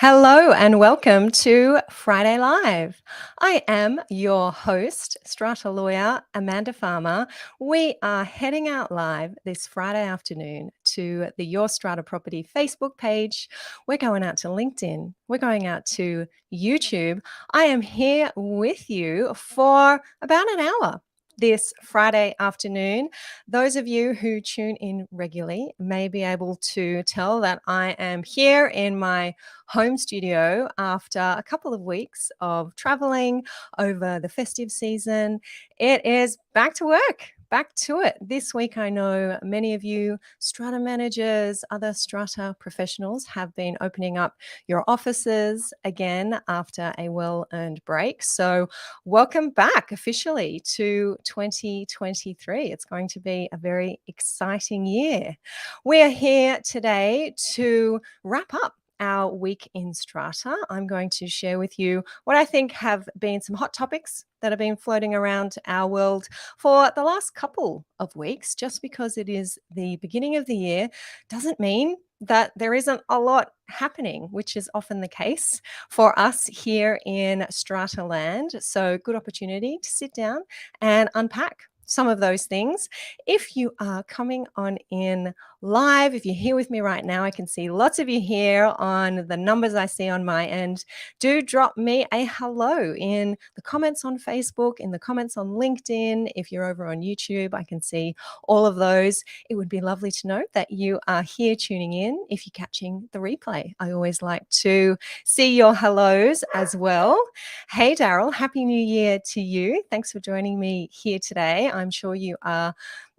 Hello and welcome to Friday Live. I am your host, Strata lawyer Amanda Farmer. We are heading out live this Friday afternoon to the Your Strata Property Facebook page. We're going out to LinkedIn. We're going out to YouTube. I am here with you for about an hour this Friday afternoon. Those of you who tune in regularly may be able to tell that I am here in my home studio after a couple of weeks of traveling over the festive season. It is back to work. Back to it. This week, I know many of you strata managers, other strata professionals have been opening up your offices again after a well earned break. So, welcome back officially to 2023. It's going to be a very exciting year. We are here today to wrap up our week in Strata. I'm going to share with you what I think have been some hot topics that have been floating around our world for the last couple of weeks. Just because it is the beginning of the year doesn't mean that there isn't a lot happening, which is often the case for us here in Strata land. So, good opportunity to sit down and unpack some of those things. If you are coming on in live, if you're here with me right now, I can see lots of you here on the numbers I see on my end. Do drop me a hello in the comments on Facebook, in the comments on LinkedIn. If you're over on YouTube, I can see all of those. It would be lovely to know that you are here tuning in. If you're catching the replay, I always like to see your hellos as well. Hey, Daryl, Happy New Year to you. Thanks for joining me here today. I'm sure you are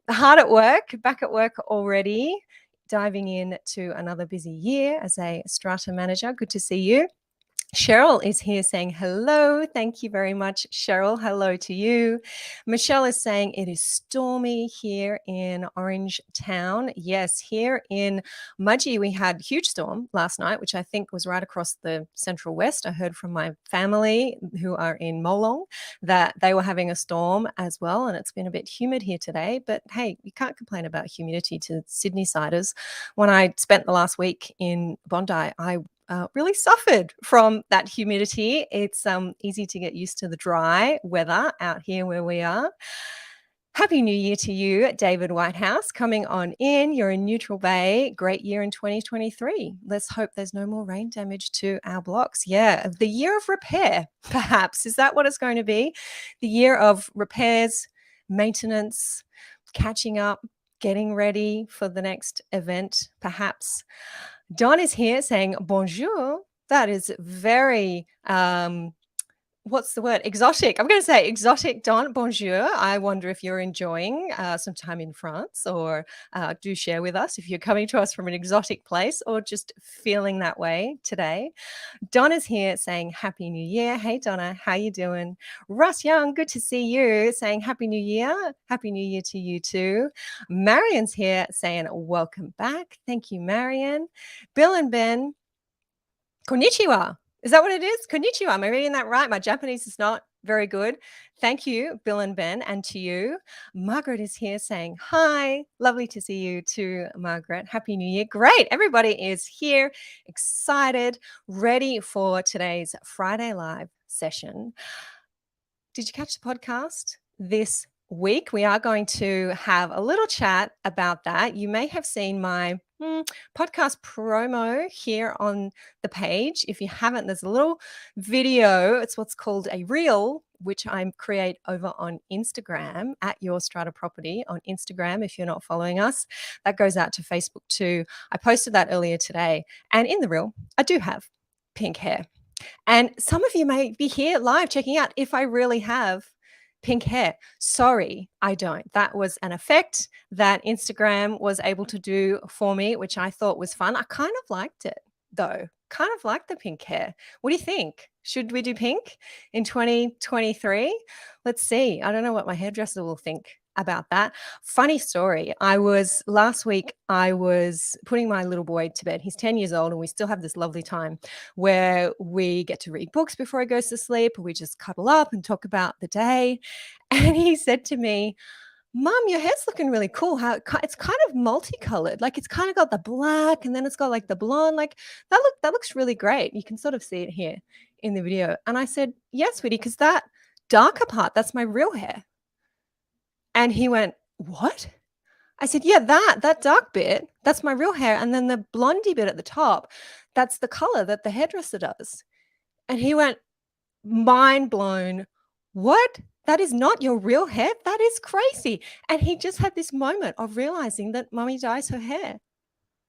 hard at work, back at work already, diving into another busy year as a strata manager. Good to see you. Cheryl is here saying hello. Thank you very much, Cheryl. Hello to you. Michelle is saying it is stormy here in Orange Town. Yes, here in Mudgee, we had a huge storm last night, which I think was right across the Central West. I heard from my family who are in Molong that they were having a storm as well. And it's been a bit humid here today. But hey, you can't complain about humidity to Sydney siders. When I spent the last week in Bondi, I really suffered from that humidity. It's easy to get used to the dry weather out here where we are. Happy New Year to you, David Whitehouse, coming on in. You're in Neutral Bay. Great year in 2023. Let's hope there's no more rain damage to our blocks. Yeah, the year of repair, perhaps. Is that what it's going to be? The year of repairs, maintenance, catching up, getting ready for the next event, perhaps. Don is here saying bonjour. That is very, what's the word? Exotic. I'm going to say exotic, Don. Bonjour. I wonder if you're enjoying some time in France, or do share with us if you're coming to us from an exotic place or just feeling that way today. Donna's here saying Happy New Year. Hey, Donna, how you doing? Russ Young, good to see you, saying Happy New Year. Happy New Year to you too. Marion's here saying welcome back. Thank you, Marion. Bill and Ben, konnichiwa. Is that what it is? Konnichiwa. Am I reading that right? My Japanese is not very good. Thank you, Bill and Ben, and to you. Margaret is here saying hi. Lovely to see you too, Margaret. Happy New Year. Great. Everybody is here, excited, ready for today's Friday Live session. Did you catch the podcast this week? We are going to have a little chat about that. You may have seen my podcast promo here on the page. If you haven't, there's a little video. It's what's called a reel, which I create over on Instagram at Your Strata Property on Instagram. If you're not following us, that goes out to Facebook too. I posted that earlier today. And in the reel, I do have pink hair. And some of you may be here live checking out if I really have pink hair. Sorry, I don't. That was an effect that Instagram was able to do for me, which I thought was fun. I kind of liked it though. Kind of like the pink hair. What do you think? Should we do pink in 2023? Let's see. I don't know what my hairdresser will think about that. Funny story. Last week, I was putting my little boy to bed. He's 10 years old, and we still have this lovely time where we get to read books before he goes to sleep. We just cuddle up and talk about the day. And he said to me, Mom, your hair's looking really cool. How it's kind of multicolored. Like it's kind of got the black and then it's got like the blonde. Like that looks really great. You can sort of see it here in the video." And I said, "Yes, sweetie, because that darker part, that's my real hair." And he went, "What?" I said, "Yeah, that dark bit, that's my real hair. And then the blondie bit at the top, that's the color that the hairdresser does." And he went, mind blown. "What? That is not your real hair? That is crazy." And he just had this moment of realizing that mommy dyes her hair.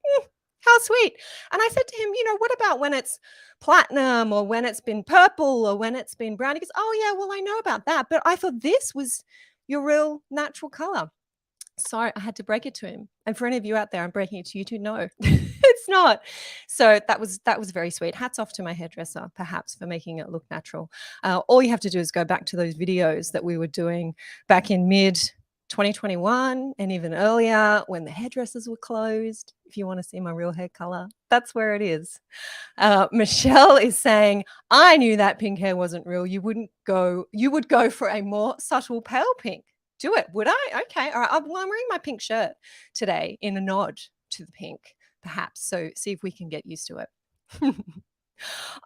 Mm, how sweet. And I said to him, "What about when it's platinum or when it's been purple or when it's been brown?" He goes, "Oh, yeah, well, I know about that. But I thought this was your real natural color." Sorry, I had to break it to him. And for any of you out there, I'm breaking it to you too. No, it's not. So that was very sweet. Hats off to my hairdresser, perhaps, for making it look natural. All you have to do is go back to those videos that we were doing back in mid 2021 and even earlier when the hairdressers were closed. If you want to see my real hair color, that's where it is. Michelle is saying, "I knew that pink hair wasn't real. You would go for a more subtle pale pink." Do it, would I? Okay, all right. Well, I'm wearing my pink shirt today in a nod to the pink, perhaps. So see if we can get used to it.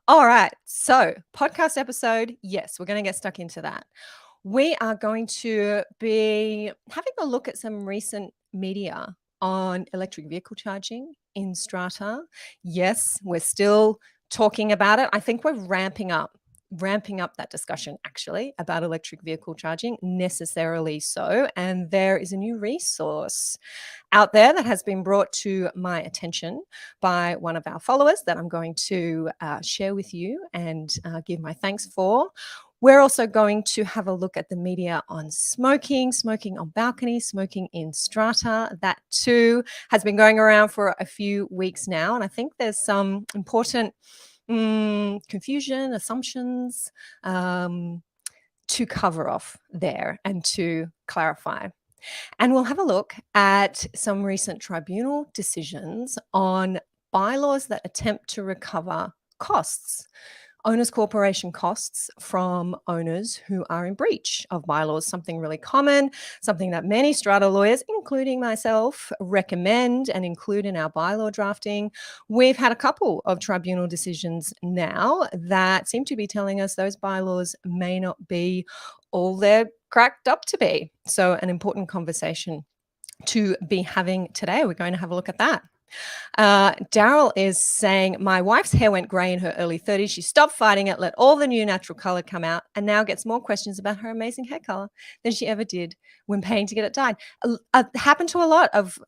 All right. So, podcast episode. Yes, we're going to get stuck into that. We are going to be having a look at some recent media on electric vehicle charging in Strata. Yes, we're still talking about it. I think we're ramping up that discussion actually about electric vehicle charging, necessarily so. And there is a new resource out there that has been brought to my attention by one of our followers that I'm going to share with you and give my thanks for. We're also going to have a look at the media on smoking on balconies, smoking in Strata. That too has been going around for a few weeks now. And I think there's some important confusion, assumptions to cover off there and to clarify. And we'll have a look at some recent tribunal decisions on bylaws that attempt to recover costs, owners' corporation costs from owners who are in breach of bylaws. Something really common, something that many strata lawyers, including myself, recommend and include in our bylaw drafting. We've had a couple of tribunal decisions now that seem to be telling us those bylaws may not be all they're cracked up to be. So an important conversation to be having today. We're going to have a look at that. Daryl is saying, "My wife's hair went grey in her early 30s. She stopped fighting it, let all the new natural color come out, and now gets more questions about her amazing hair color than she ever did when paying to get it dyed." Happened to a lot of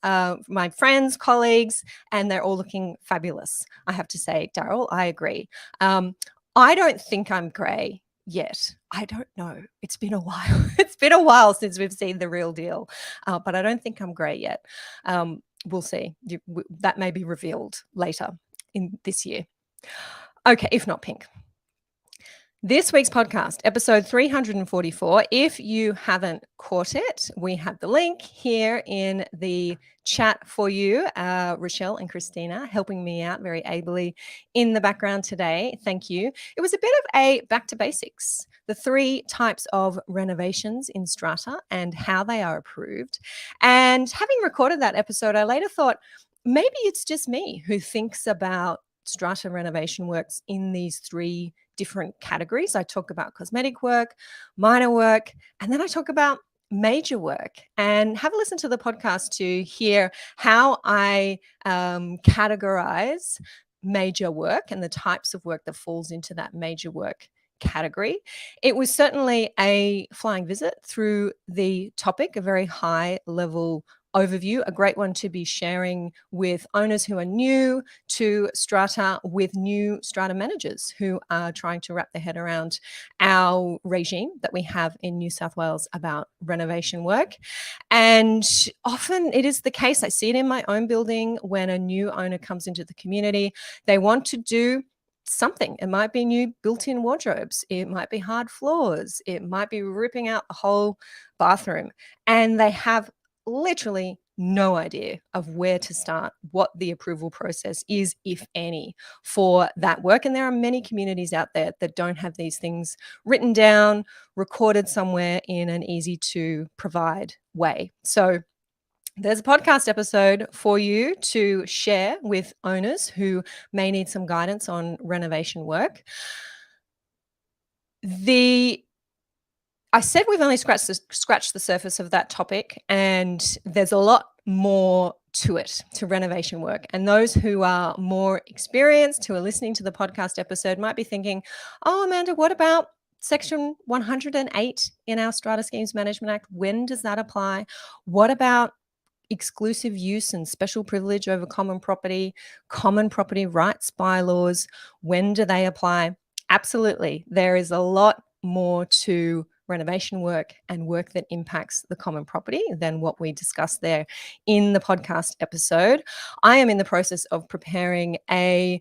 my friends, colleagues, and they're all looking fabulous. I have to say, Daryl, I agree. I don't think I'm grey yet. I don't know. It's been a while. It's been a while since we've seen the real deal, but I don't think I'm grey yet. We'll see. That may be revealed later in this year. Okay, if not pink. This week's podcast, episode 344. If you haven't caught it, we have the link here in the chat for you. Rochelle and Christina helping me out very ably in the background today. Thank you. It was a bit of a back to basics, the 3 types of renovations in Strata and how they are approved. And having recorded that episode, I later thought maybe it's just me who thinks about Strata renovation works in these 3 different categories. I talk about cosmetic work, minor work, and then I talk about major work. And have a listen to the podcast to hear how I categorize major work and the types of work that falls into that major work category. It was certainly a flying visit through the topic, a very high level overview, a great one to be sharing with owners who are new to Strata, with new Strata managers who are trying to wrap their head around our regime that we have in New South Wales about renovation work. And often it is the case, I see it in my own building when a new owner comes into the community, they want to do something. It might be new built-in wardrobes, it might be hard floors, it might be ripping out the whole bathroom, and they have literally no idea of where to start, what the approval process is, if any, for that work. And there are many communities out there that don't have these things written down, recorded somewhere in an easy to provide way. So there's a podcast episode for you to share with owners who may need some guidance on renovation work. I said we've only scratched the surface of that topic, and there's a lot more to it, to renovation work. And those who are more experienced, who are listening to the podcast episode, might be thinking, oh, Amanda, what about Section 108 in our Strata Schemes Management Act? When does that apply? What about exclusive use and special privilege over common property rights bylaws? When do they apply? Absolutely. There is a lot more to renovation work and work that impacts the common property than what we discussed there in the podcast episode. I am in the process of preparing a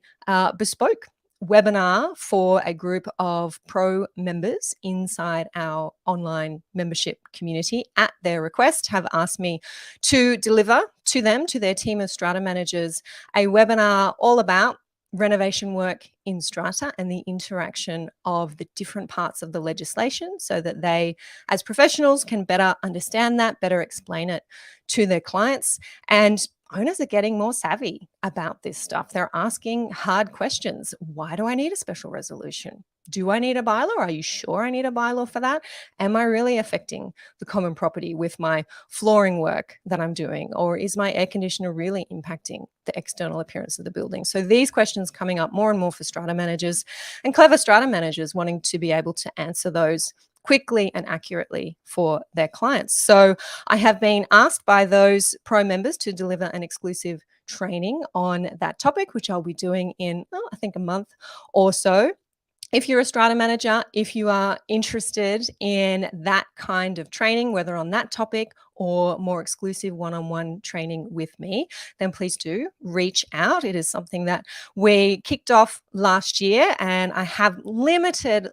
bespoke webinar for a group of pro members inside our online membership community. At their request, have asked me to deliver to them, to their team of strata managers, a webinar all about renovation work in strata and the interaction of the different parts of the legislation, so that they, as professionals, can better understand that, better explain it to their clients. And owners are getting more savvy about this stuff. They're asking hard questions. Why do I need a special resolution? Do I need a bylaw? Are you sure I need a bylaw for that? Am I really affecting the common property with my flooring work that I'm doing? Or is my air conditioner really impacting the external appearance of the building? So these questions coming up more and more for strata managers, and clever strata managers wanting to be able to answer those quickly and accurately for their clients. So I have been asked by those pro members to deliver an exclusive training on that topic, which I'll be doing in, I think, a month or so. If you're a strata manager, if you are interested in that kind of training, whether on that topic or more exclusive one-on-one training with me, then please do reach out. It is something that we kicked off last year, and I have limited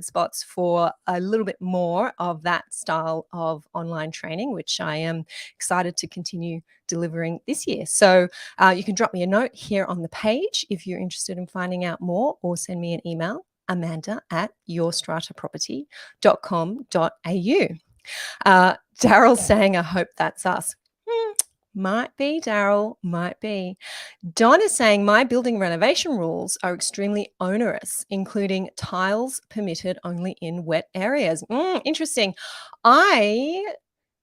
spots for a little bit more of that style of online training, which I am excited to continue delivering this year. So you can drop me a note here on the page if you're interested in finding out more, or send me an email, amanda@yourstrataproperty.com.au. Daryl's saying, I hope that's us. Might be, Daryl, might be. Don is saying, my building renovation rules are extremely onerous, including tiles permitted only in wet areas. Interesting. I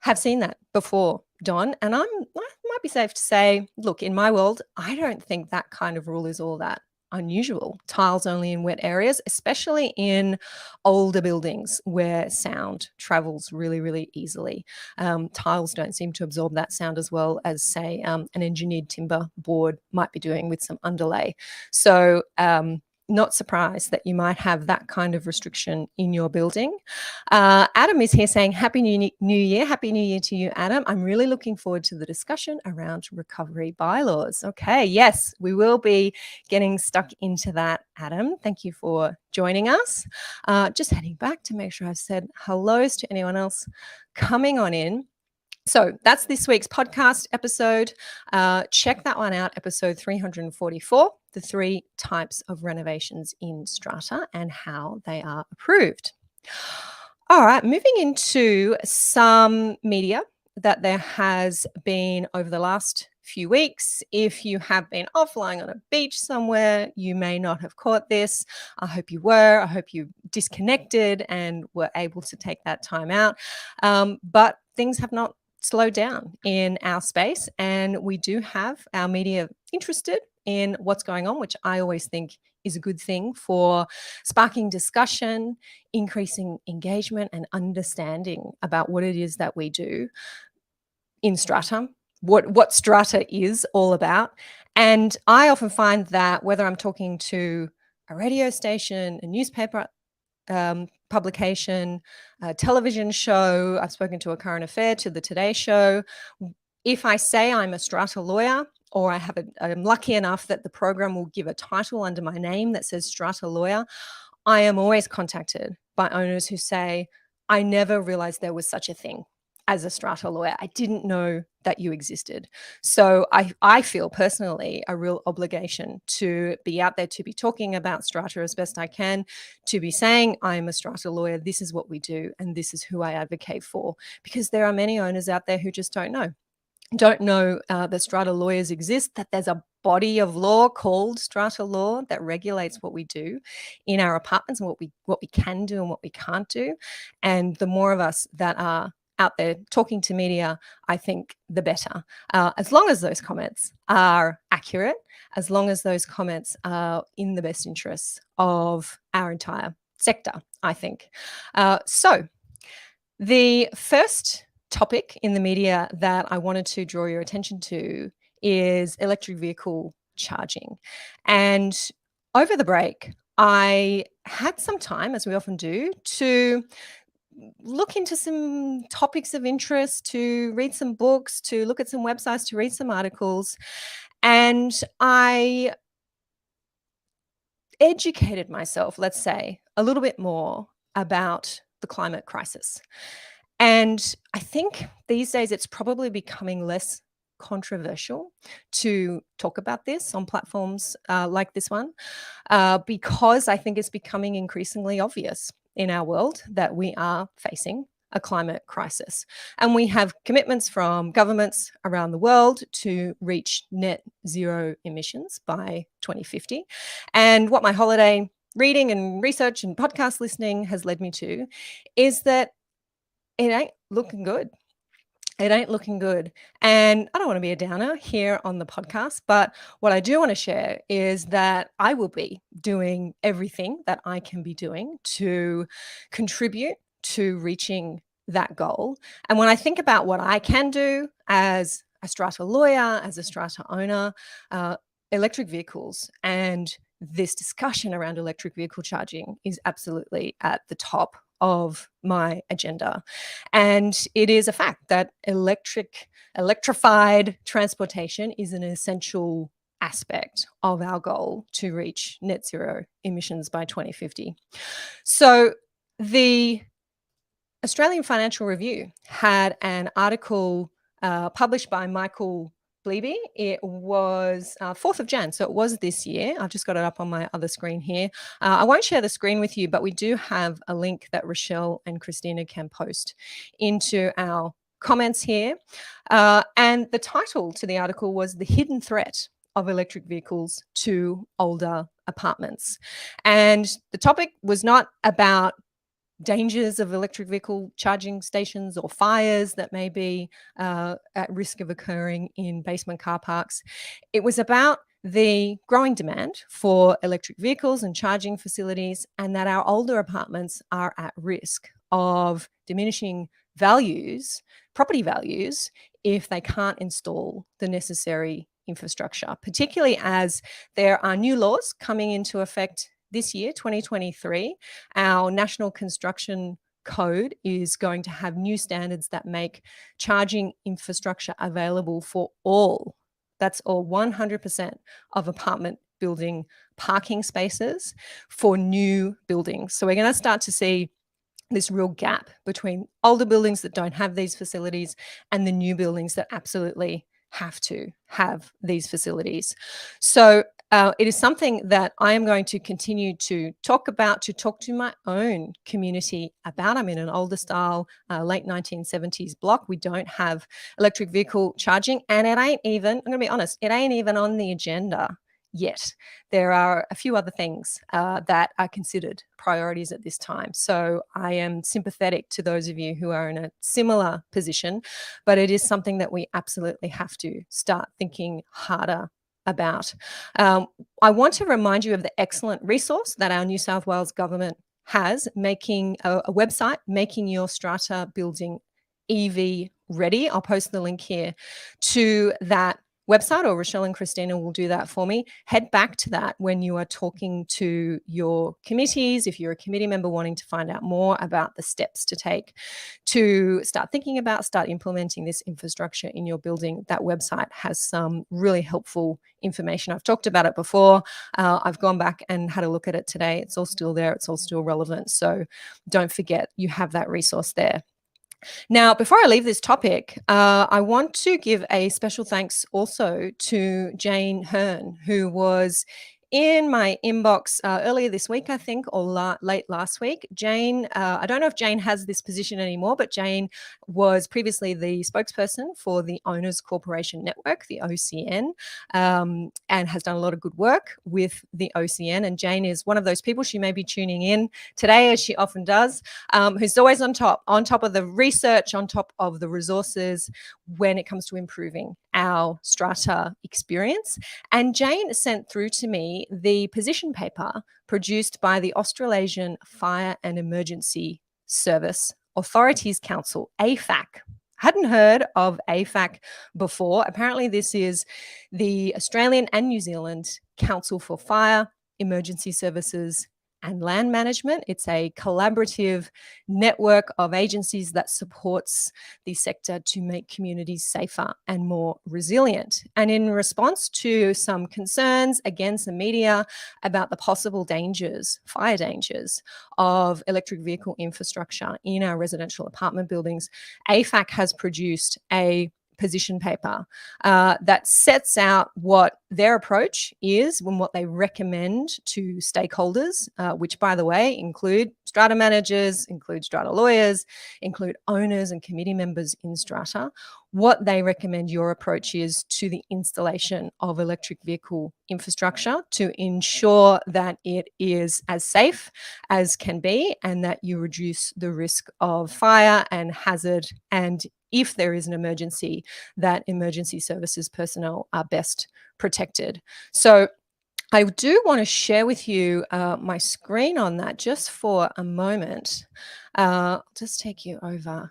have seen that before, Don, and I might be safe to say, look, in my world, I don't think that kind of rule is all that unusual. Tiles only in wet areas, especially in older buildings where sound travels really, really easily. Tiles don't seem to absorb that sound as well as, say, an engineered timber board might be doing with some underlay. So not surprised that you might have that kind of restriction in your building. Adam is here saying, Happy New Year. Happy New Year to you, Adam. I'm really looking forward to the discussion around recovery bylaws. Okay, yes, we will be getting stuck into that, Adam. Thank you for joining us. Just heading back to make sure I've said hellos to anyone else coming on in. So that's this week's podcast episode. Check that one out, episode 344, the 3 types of renovations in strata and how they are approved. All right, moving into some media that there has been over the last few weeks. If you have been offline on a beach somewhere, you may not have caught this. I hope you were. I hope you disconnected and were able to take that time out. But things have not slowed down in our space, and we do have our media interested in what's going on, which I always think is a good thing for sparking discussion, increasing engagement, and understanding about what it is that we do in strata, what strata is all about. And I often find that whether I'm talking to a radio station, a newspaper publication, a television show, I've spoken to a current affair, to the Today Show. If I say I'm a strata lawyer, or I'm lucky enough that the program will give a title under my name that says strata lawyer, I am always contacted by owners who say, I never realized there was such a thing. as a strata lawyer. I didn't know that you existed. So I feel personally a real obligation to be out there, to be talking about strata as best I can, to be saying I'm a strata lawyer, this is what we do, and this is who I advocate for. Because there are many owners out there who just don't know that strata lawyers exist, that there's a body of law called strata law that regulates what we do in our apartments and what we can do and what we can't do. And the more of us that are out there talking to media, I think the better. As long as those comments are accurate, as long as those comments are in the best interests of our entire sector, I think. So the first topic in the media that I wanted to draw your attention to is electric vehicle charging. And over the break, I had some time, as we often do, to look into some topics of interest, to read some books, to look at some websites, to read some articles. And I educated myself, let's say, a little bit more about the climate crisis. And I think these days it's probably becoming less controversial to talk about this on platforms like this one, because I think it's becoming increasingly obvious in our world that we are facing a climate crisis. And we have commitments from governments around the world to reach net zero emissions by 2050. And what my holiday reading and research and podcast listening has led me to is that it ain't looking good. It ain't looking good. And I don't want to be a downer here on the podcast, but what I do want to share is that I will be doing everything that I can be doing to contribute to reaching that goal. And when I think about what I can do as a strata lawyer, as a strata owner, electric vehicles and this discussion around electric vehicle charging is absolutely at the top of my agenda. And it is a fact that electrified transportation is an essential aspect of our goal to reach net zero emissions by 2050. So the Australian Financial Review had an article published by Michael Bleeby. It was 4th of Jan, so it was this year. I've just got it up on my other screen here. I won't share the screen with you, but we do have a link that Rochelle and Christina can post into our comments here. And the title to the article was "The Hidden Threat of Electric Vehicles to Older Apartments." And the topic was not about dangers of electric vehicle charging stations or fires that may be at risk of occurring in basement car parks. It was about the growing demand for electric vehicles and charging facilities, and that our older apartments are at risk of diminishing values, property values, if they can't install the necessary infrastructure, particularly as there are new laws coming into effect this year, 2023. Our National Construction Code is going to have new standards that make charging infrastructure available for all, that's all 100% of apartment building parking spaces for new buildings. So we're going to start to see this real gap between older buildings that don't have these facilities and the new buildings that absolutely have to have these facilities. So it is something that I am going to continue to talk about, to talk to my own community about. I'm in an older style, late 1970s block. We don't have electric vehicle charging, and it ain't even, I'm going to be honest, it ain't even on the agenda yet. There are a few other things that are considered priorities at this time. So I am sympathetic to those of you who are in a similar position, but it is something that we absolutely have to start thinking harder about. I want to remind you of the excellent resource that our New South Wales government has, making a website, making your strata building EV ready. I'll post the link here to that website, or Rochelle and Christina will do that for me. Head back to that when you are talking to your committees, if you're a committee member wanting to find out more about the steps to take to start thinking about, start implementing this infrastructure in your building. That website has some really helpful information. I've talked about it before. I've gone back and had a look at it today. It's all still there. It's all still relevant. So don't forget, you have that resource there. Now, before I leave this topic, I want to give a special thanks also to Jane Hearn, who was in my inbox earlier this week, I think, or late last week. Jane, I don't know if Jane has this position anymore, but Jane was previously the spokesperson for the Owners Corporation Network, the OCN, and has done a lot of good work with the OCN. And Jane is one of those people. She may be tuning in today, as she often does, who's always on top of the research, on top of the resources when it comes to improving our Strata experience. And Jane sent through to me the position paper produced by the Australasian Fire and Emergency Service Authorities Council, AFAC. Hadn't heard of AFAC before. Apparently, this is the Australian and New Zealand Council for Fire, Emergency Services and Land Management. It's a collaborative network of agencies that supports the sector to make communities safer and more resilient. And in response to some concerns against the media about the possible dangers, fire dangers of electric vehicle infrastructure in our residential apartment buildings, AFAC has produced a position paper that sets out what their approach is and what they recommend to stakeholders, which, by the way, include strata managers, include strata lawyers, include owners and committee members in strata, what they recommend your approach is to the installation of electric vehicle infrastructure to ensure that it is as safe as can be and that you reduce the risk of fire and hazard, and if there is an emergency, that emergency services personnel are best protected. So I do want to share with you my screen on that just for a moment. I'll just take you over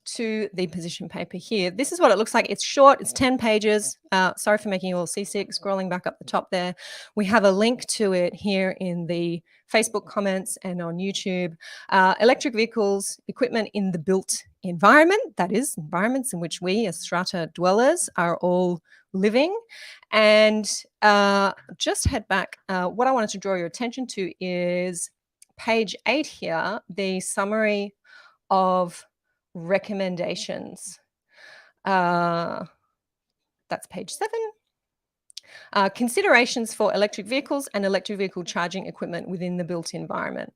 to the position paper here. This is what it looks like. It's short, it's 10 pages. Sorry for making you all seasick. Scrolling back up the top there. We have a link to it here in the Facebook comments and on YouTube. Electric vehicles, equipment in the built environment, that is, environments in which we as strata dwellers are all living. And just head back. What I wanted to draw your attention to is page 8 here, the summary of recommendations. That's page 7. Considerations for electric vehicles and electric vehicle charging equipment within the built environment.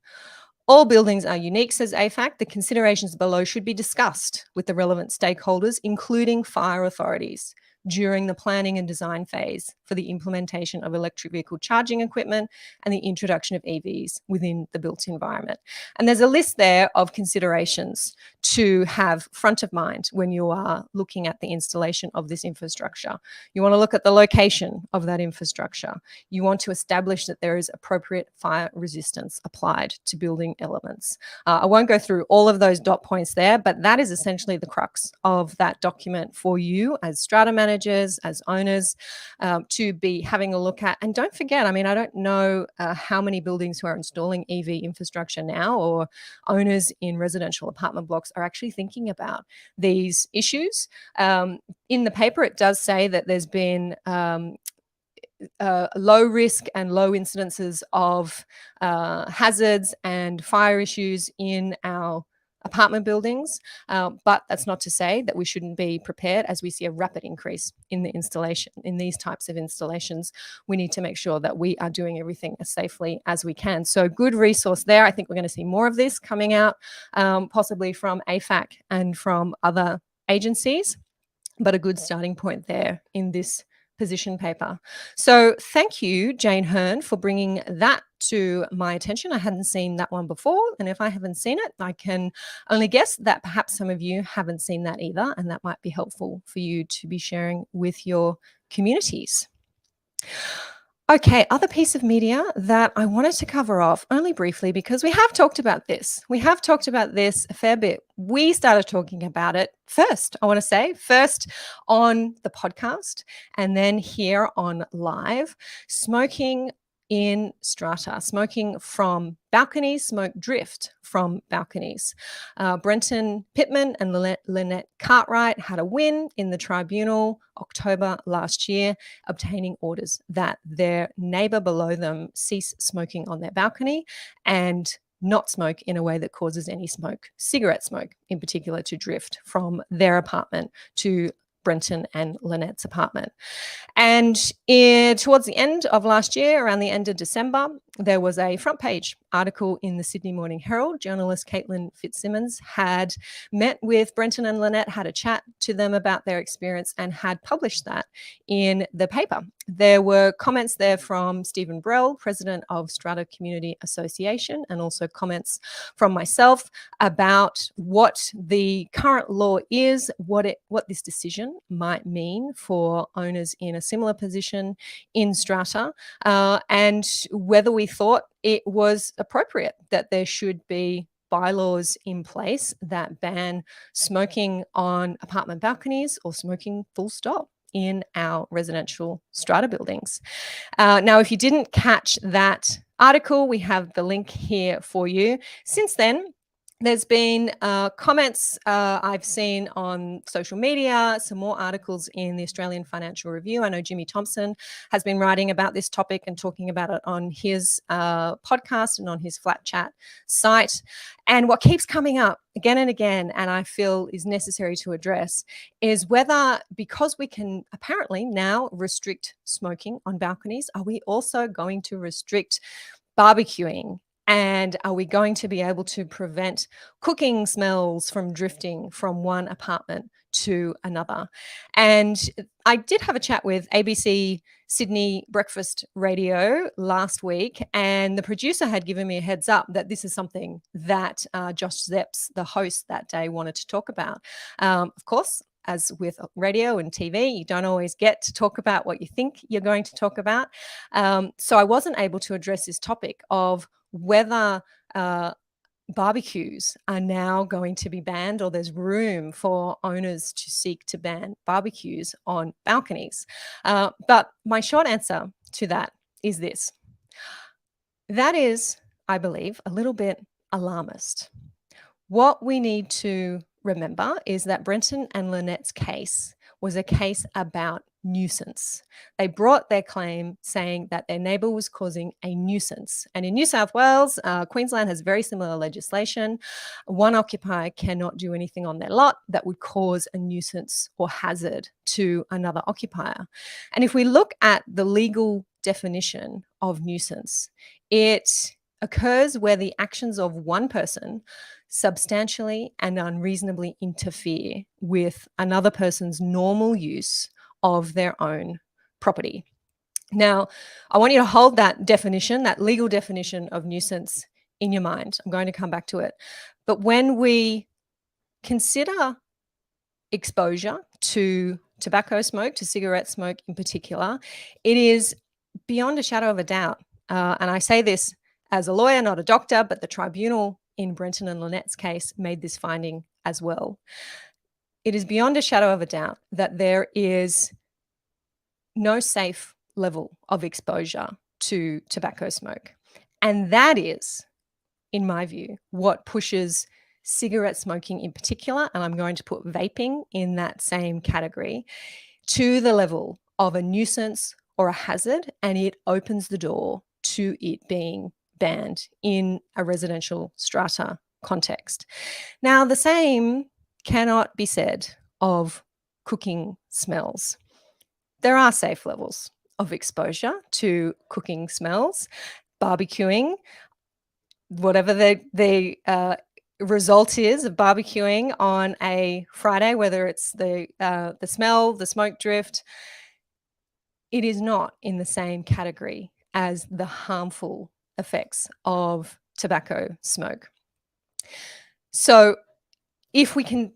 All buildings are unique, says AFAC. The considerations below should be discussed with the relevant stakeholders, including fire authorities, during the planning and design phase for the implementation of electric vehicle charging equipment and the introduction of EVs within the built environment. And there's a list there of considerations to have front of mind when you are looking at the installation of this infrastructure. You want to look at the location of that infrastructure. You want to establish that there is appropriate fire resistance applied to building elements. I won't go through all of those dot points there, but that is essentially the crux of that document for you as strata managers, as owners, to be having a look at. And don't forget, I mean, I don't know how many buildings who are installing EV infrastructure now, or owners in residential apartment blocks are actually thinking about these issues. In the paper, it does say that there's been low risk and low incidences of hazards and fire issues in our apartment buildings, but that's not to say that we shouldn't be prepared as we see a rapid increase in the installation, in these types of installations. We need to make sure that we are doing everything as safely as we can. So good resource there. I think we're going to see more of this coming out, possibly from AFAC and from other agencies, but a good starting point there in this position paper. So thank you, Jane Hearn, for bringing that to my attention. I hadn't seen that one before, and if I haven't seen it, I can only guess that perhaps some of you haven't seen that either, and that might be helpful for you to be sharing with your communities. Okay, other piece of media that I wanted to cover off only briefly, because we have talked about this. We have talked about this a fair bit. We started talking about it first, I want to say, first on the podcast and then here on live. Smoking in strata, smoking from balconies, smoke drift from balconies. Brenton Pittman and Lynette Cartwright had a win in the tribunal October last year, obtaining orders that their neighbour below them cease smoking on their balcony and not smoke in a way that causes any smoke, cigarette smoke in particular, to drift from their apartment to Brenton and Lynette's apartment. And towards the end of last year, around the end of December, there was a front page article in the Sydney Morning Herald. Journalist Caitlin Fitzsimmons had met with Brenton and Lynette, had a chat to them about their experience, and had published that in the paper. There were comments there from Stephen Brell, president of Strata Community Association, and also comments from myself about what the current law is, what this decision might mean for owners in a similar position in Strata, and whether we thought it was appropriate that there should be bylaws in place that ban smoking on apartment balconies or smoking full stop in our residential strata buildings. Now, if you didn't catch that article, we have the link here for you. Since then, there's been comments I've seen on social media, some more articles in the Australian Financial Review. I know Jimmy Thompson has been writing about this topic and talking about it on his podcast and on his Flat Chat site. And what keeps coming up again and again, and I feel is necessary to address, is whether, because we can apparently now restrict smoking on balconies, are we also going to restrict barbecuing? And are we going to be able to prevent cooking smells from drifting from one apartment to another? And I did have a chat with ABC Sydney Breakfast Radio last week, and the producer had given me a heads up that this is something that Josh Zepps, the host that day, wanted to talk about. Of course, as with radio and TV, you don't always get to talk about what you think you're going to talk about. So I wasn't able to address this topic of whether barbecues are now going to be banned, or there's room for owners to seek to ban barbecues on balconies. But my short answer to that is this. That is, I believe, a little bit alarmist. What we need to remember is that Brenton and Lynette's case was a case about nuisance. They brought their claim saying that their neighbour was causing a nuisance. And in New South Wales, Queensland has very similar legislation. One occupier cannot do anything on their lot that would cause a nuisance or hazard to another occupier. And if we look at the legal definition of nuisance, it occurs where the actions of one person substantially and unreasonably interfere with another person's normal use of their own property. Now, I want you to hold that definition, that legal definition of nuisance, in your mind. I'm going to come back to it. But when we consider exposure to tobacco smoke, to cigarette smoke in particular, it is beyond a shadow of a doubt. And I say this as a lawyer, not a doctor, but the tribunal in Brenton and Lynette's case made this finding as well. It is beyond a shadow of a doubt that there is no safe level of exposure to tobacco smoke. And that is, in my view, what pushes cigarette smoking in particular, and I'm going to put vaping in that same category, to the level of a nuisance or a hazard, and it opens the door to it being banned in a residential strata context. Now, the same cannot be said of cooking smells. There are safe levels of exposure to cooking smells, barbecuing, whatever the result is of barbecuing on a Friday, whether it's the smell, the smoke drift, it is not in the same category as the harmful effects of tobacco smoke. So if we can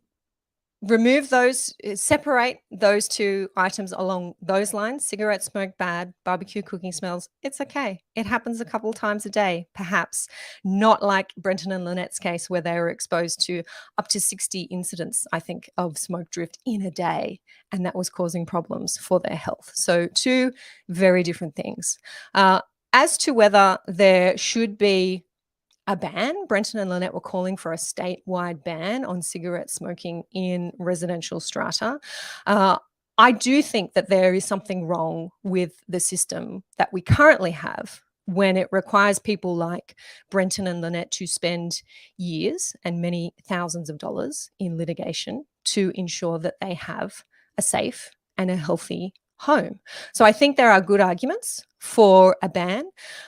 remove those, separate those two items along those lines, cigarette smoke bad, barbecue cooking smells, it's okay. It happens a couple of times a day, perhaps. Not like Brenton and Lynette's case, where they were exposed to up to 60 incidents, I think, of smoke drift in a day, and that was causing problems for their health. So two very different things. As to whether there should be a ban, Brenton and Lynette were calling for a statewide ban on cigarette smoking in residential strata. I do think that there is something wrong with the system that we currently have when it requires people like Brenton and Lynette to spend years and many thousands of dollars in litigation to ensure that they have a safe and a healthy home. So I think there are good arguments for a ban,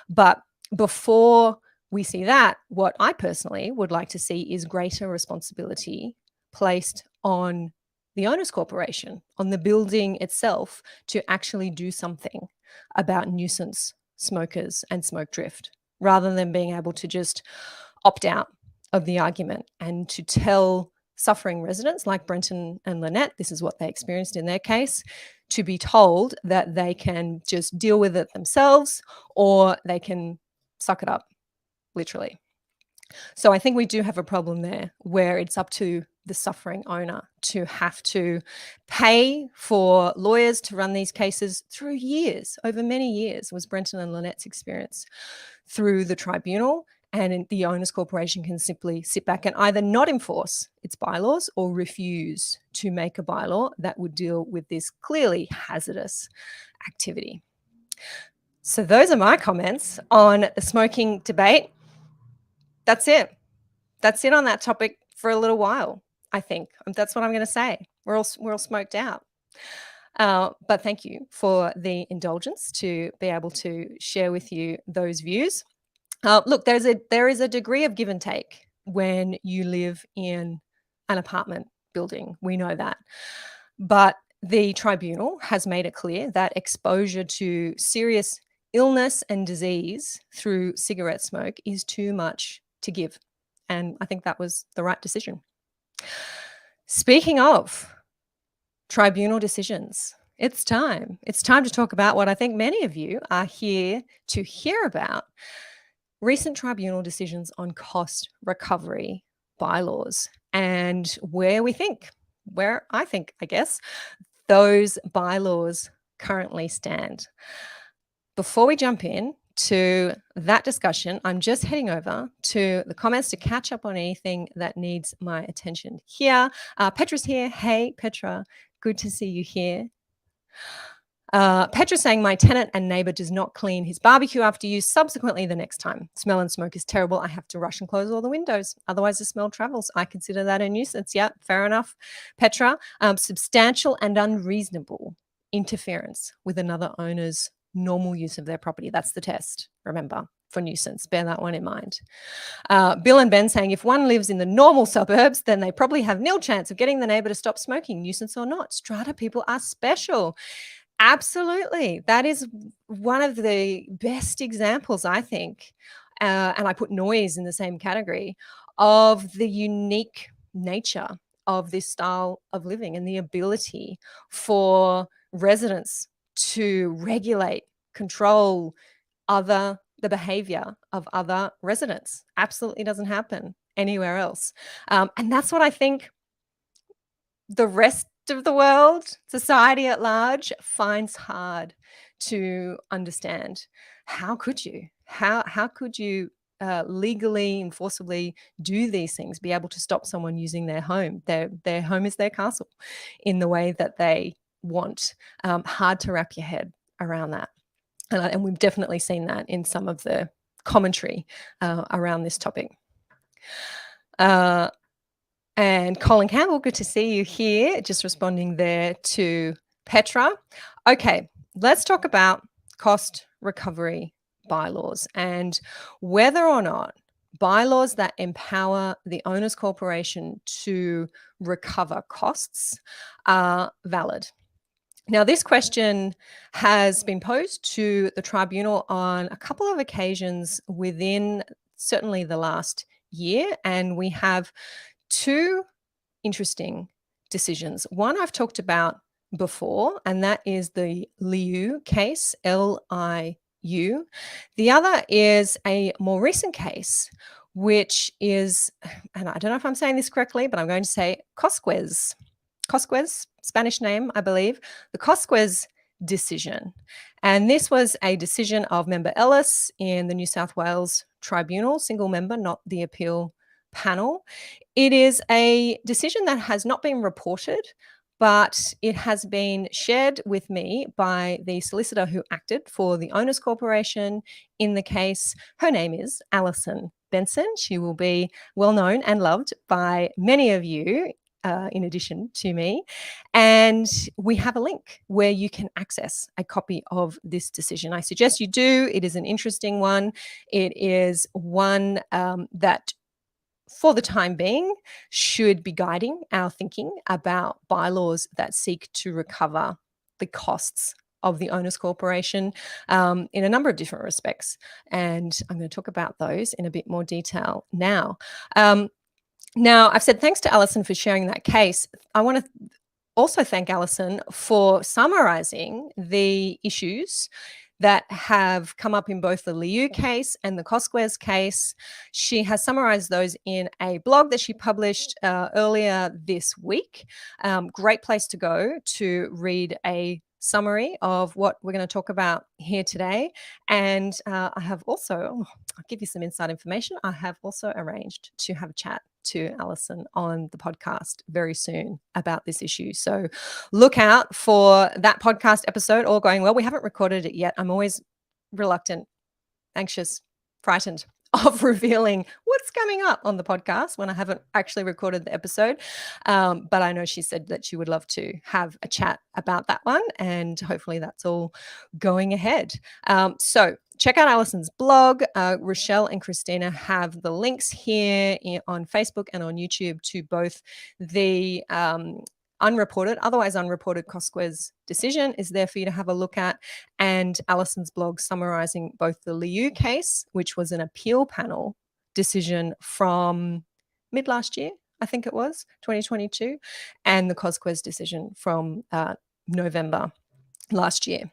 but before we see that, what I personally would like to see is greater responsibility placed on the owner's corporation, on the building itself, to actually do something about nuisance smokers and smoke drift, rather than being able to just opt out of the argument and to tell suffering residents like Brenton and Lynette, this is what they experienced in their case, to be told that they can just deal with it themselves or they can suck it up, literally. So I think we do have a problem there where it's up to the suffering owner to have to pay for lawyers to run these cases through years, over many years, was Brenton and Lynette's experience through the tribunal. And the owner's corporation can simply sit back and either not enforce its bylaws or refuse to make a bylaw that would deal with this clearly hazardous activity. So those are my comments on the smoking debate. That's it. That's it on that topic for a little while, I think. That's what I'm going to say. We're all smoked out. But thank you for the indulgence to be able to share with you those views. Look, there is a degree of give and take when you live in an apartment building. We know that. But the tribunal has made it clear that exposure to serious illness and disease through cigarette smoke is too much to give. And I think that was the right decision. Speaking of tribunal decisions, it's time. It's time to talk about what I think many of you are here to hear about: recent tribunal decisions on cost recovery bylaws and where I think, I guess, those bylaws currently stand. Before we jump in to that discussion, I'm just heading over to the comments to catch up on anything that needs my attention here. Petra's here. Hey, Petra, good to see you here. Petra saying, my tenant and neighbor does not clean his barbecue after use. Subsequently, the next time, smell and smoke is terrible. I have to rush and close all the windows. Otherwise, the smell travels. I consider that a nuisance. Yeah, fair enough, Petra. Substantial and unreasonable interference with another owner's normal use of their property. That's the test, remember, for nuisance. Bear that one in mind. Bill and Ben saying, if one lives in the normal suburbs, then they probably have nil chance of getting the neighbor to stop smoking, nuisance or not. Strata people are special. Absolutely. That is one of the best examples, I think, and I put noise in the same category, of the unique nature of this style of living and the ability for residents to regulate, control the behavior of other residents. Absolutely doesn't happen anywhere else. And that's what I think the rest of the world, society at large, finds hard to understand. How could you? How could you legally, enforceably do these things, be able to stop someone using their home? Their home is their castle in the way that they want. Hard to wrap your head around that. And we've definitely seen that in some of the commentary around this topic. And Colin Campbell, good to see you here, just responding there to Petra. Okay, let's talk about cost recovery bylaws and whether or not bylaws that empower the owner's corporation to recover costs are valid. Now, this question has been posed to the tribunal on a couple of occasions within certainly the last year, and we have two interesting decisions. One I've talked about before, and that is the Liu case, L-I-U. The other is a more recent case, which is, and I don't know if I'm saying this correctly, but I'm going to say Cosquez. Cosquez, Spanish name, I believe, the Cosquez decision. And this was a decision of member Ellis in the New South Wales Tribunal, single member, not the appeal panel. It is a decision that has not been reported but it has been shared with me by the solicitor who acted for the Owners Corporation in the case. Her name is Alison Benson. She will be well known and loved by many of you, in addition to me. And we have a link where you can access a copy of this decision. I suggest you do. It is an interesting one. It is one that, for the time being, should be guiding our thinking about bylaws that seek to recover the costs of the Owners Corporation in a number of different respects. And I'm going to talk about those in a bit more detail now. Now, I've said thanks to Alison for sharing that case. I want to also thank Alison for summarizing the issues that have come up in both the Liu case and the Cosquez case. She has summarized those in a blog that she published earlier this week. Great place to go to read a summary of what we're going to talk about here today. And I have also, I'll give you some inside information. I have also arranged to have a chat to Alison on the podcast very soon about this issue. So look out for that podcast episode, all going well. We haven't recorded it yet. I'm always reluctant, anxious, frightened of revealing what's coming up on the podcast when I haven't actually recorded the episode. But I know she said that she would love to have a chat about that one, and hopefully that's all going ahead. So check out Alison's blog. Rochelle and Christina have the links here on Facebook and on YouTube to both the otherwise unreported Cosquez decision is there for you to have a look at, and Alison's blog summarizing both the Liu case, which was an appeal panel decision from mid last year, I think it was 2022, and the Cosquez decision from November last year.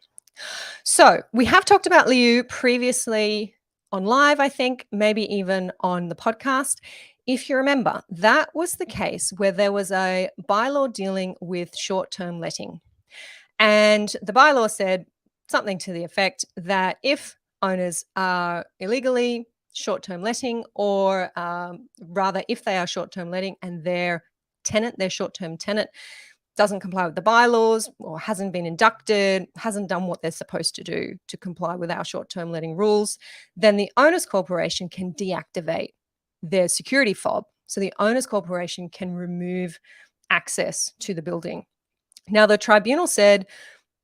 So we have talked about Liu previously on live, I think, maybe even on the podcast. If you remember, that was the case where there was a bylaw dealing with short-term letting. And the bylaw said something to the effect that if owners are illegally short-term letting, or rather if they are short-term letting and their short-term tenant, doesn't comply with the bylaws or hasn't been inducted, hasn't done what they're supposed to do to comply with our short-term letting rules, then the Owners Corporation can deactivate their security fob. So the Owners Corporation can remove access to the building. Now, the tribunal said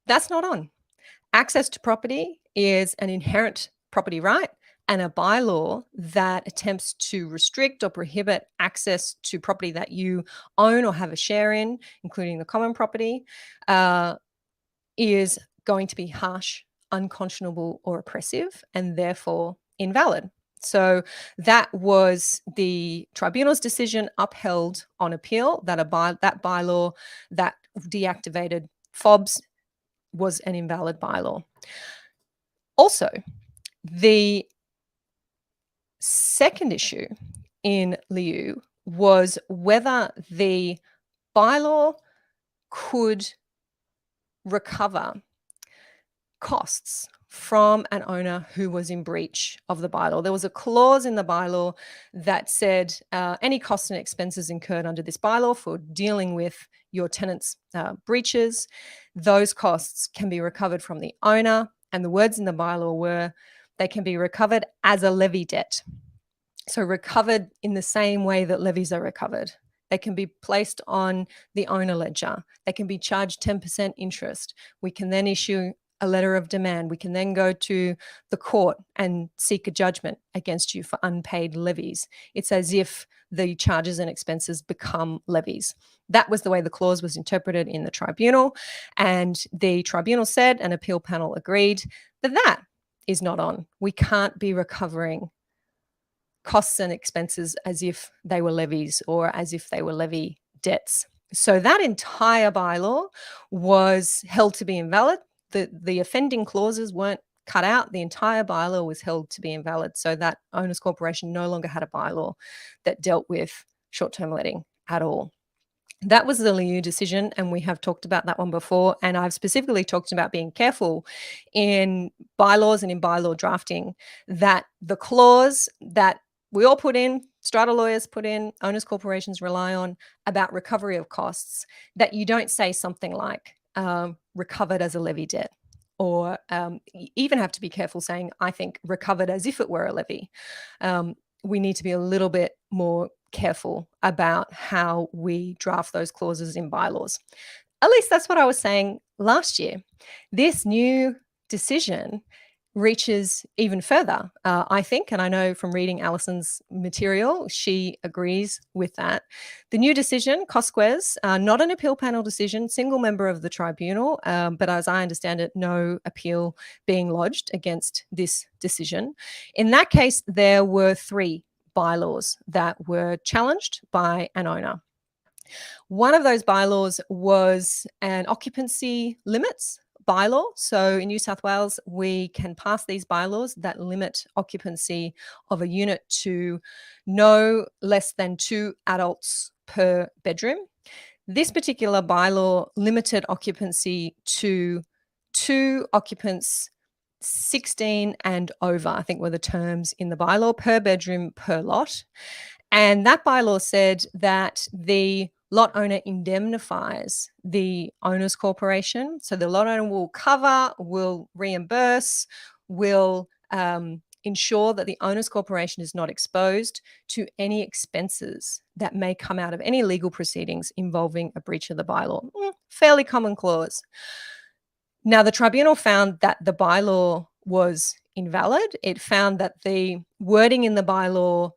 that's not on. Access to property is an inherent property right, and a bylaw that attempts to restrict or prohibit access to property that you own or have a share in, including the common property, is going to be harsh, unconscionable, or oppressive, and therefore invalid. So that was the tribunal's decision, upheld on appeal, that that bylaw that deactivated fobs was an invalid bylaw. Also, the second issue in Liu was whether the bylaw could recover costs from an owner who was in breach of the bylaw. There was a clause in the bylaw that said any costs and expenses incurred under this bylaw for dealing with your tenant's breaches, those costs can be recovered from the owner. And the words in the bylaw were, they can be recovered as a levy debt. So recovered in the same way that levies are recovered. They can be placed on the owner ledger. They can be charged 10% interest. We can then issue a letter of demand. We can then go to the court and seek a judgment against you for unpaid levies. It's as if the charges and expenses become levies. That was the way the clause was interpreted in the tribunal. And the tribunal said, an appeal panel agreed, that that is not on. We can't be recovering costs and expenses as if they were levies or as if they were levy debts. So that entire bylaw was held to be invalid. The offending clauses weren't cut out. The entire bylaw was held to be invalid. So that Owners Corporation no longer had a bylaw that dealt with short-term letting at all. That was the Liu decision, and we have talked about that one before. And I've specifically talked about being careful in bylaws and in bylaw drafting that the clause that we all put in strata lawyers put in, owners corporations rely on, about recovery of costs, that you don't say something like recovered as a levy debt, or you even have to be careful saying, I think, recovered as if it were a levy. We need to be a little bit more careful about how we draft those clauses in bylaws. At least that's what I was saying last year. This new decision reaches even further, I think, and I know from reading Alison's material, she agrees with that. The new decision, Cosquez, not an appeal panel decision, single member of the tribunal, but as I understand it, no appeal being lodged against this decision. In that case, there were 3 bylaws that were challenged by an owner. One of those bylaws was an occupancy limits bylaw. So in New South Wales, we can pass these bylaws that limit occupancy of a unit to no less than 2 adults per bedroom. This particular bylaw limited occupancy to 2 occupants, 16 and over, I think were the terms in the bylaw, per bedroom per lot. And that bylaw said that the lot owner indemnifies the owners corporation. So the lot owner will cover, will reimburse, will ensure that the owners corporation is not exposed to any expenses that may come out of any legal proceedings involving a breach of the bylaw. Fairly common clause. Now, the tribunal found that the bylaw was invalid. It found that the wording in the bylaw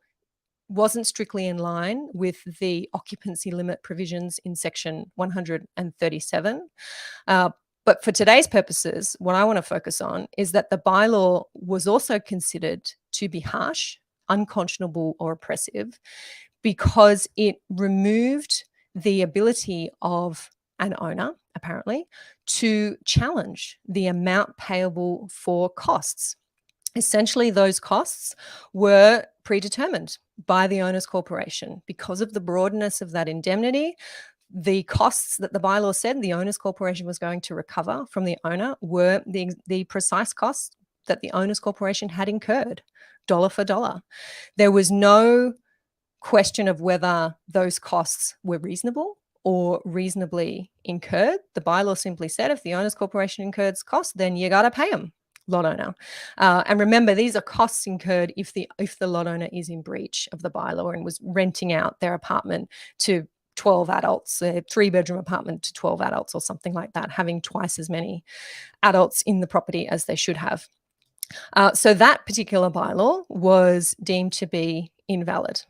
wasn't strictly in line with the occupancy limit provisions in section 137. But for today's purposes, what I want to focus on is that the bylaw was also considered to be harsh, unconscionable, or oppressive because it removed the ability of an owner, apparently, to challenge the amount payable for costs. Essentially, those costs were predetermined by the owners corporation. Because of the broadness of that indemnity, the costs that the bylaw said the owners corporation was going to recover from the owner were the precise costs that the owners corporation had incurred, dollar for dollar. There was no question of whether those costs were reasonable or reasonably incurred. The bylaw simply said if the owners corporation incurs costs, then you got to pay them, lot owner. And remember, these are costs incurred if the lot owner is in breach of the bylaw and was renting out their apartment to 12 adults, a 3-bedroom apartment to 12 adults or something like that, having twice as many adults in the property as they should have. So that particular bylaw was deemed to be invalid.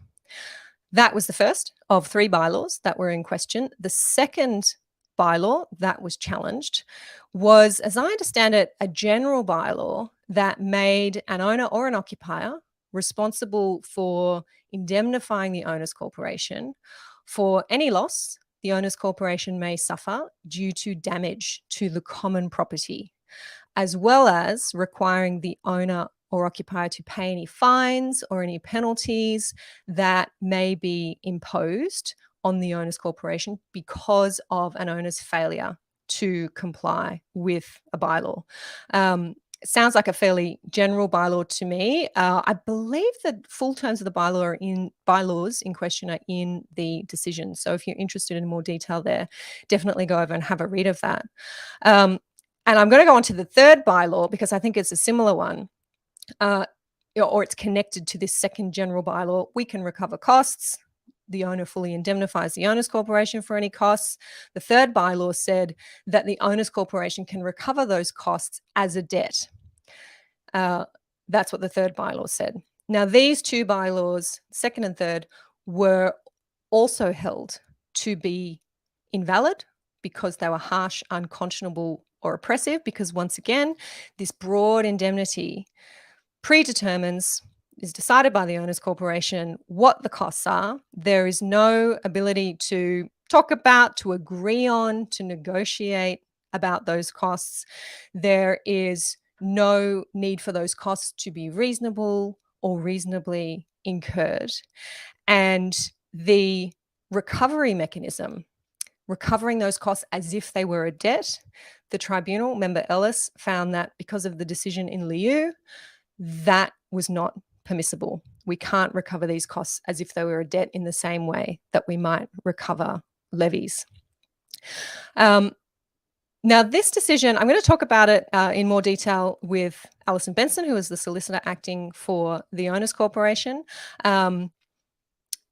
That was the first of 3 bylaws that were in question. The second bylaw that was challenged was, as I understand it, a general bylaw that made an owner or an occupier responsible for indemnifying the owners corporation for any loss the owners corporation may suffer due to damage to the common property, as well as requiring the owner or occupier to pay any fines or any penalties that may be imposed on the owners corporation because of an owner's failure to comply with a bylaw. It sounds like a fairly general bylaw to me. I believe the full terms of the bylaws in question are in the decision. So if you're interested in more detail there, definitely go over and have a read of that. And I'm going to go on to the third bylaw because I think it's a similar one. Or it's connected to this second general bylaw. We can recover costs. The owner fully indemnifies the owners corporation for any costs. The third bylaw said that the owners corporation can recover those costs as a debt. That's what the third bylaw said. Now, these 2 bylaws, second and third, were also held to be invalid because they were harsh, unconscionable, or oppressive, because once again, this broad indemnity predetermines, is decided by the owners corporation what the costs are. There is no ability to talk about, to agree on, to negotiate about those costs. There is no need for those costs to be reasonable or reasonably incurred. And the recovery mechanism, recovering those costs as if they were a debt, the tribunal, member Ellis, found that because of the decision in Liu, that was not permissible. We can't recover these costs as if they were a debt in the same way that we might recover levies. Now, this decision, I'm going to talk about it in more detail with Alison Benson, who is the solicitor acting for the Owners Corporation.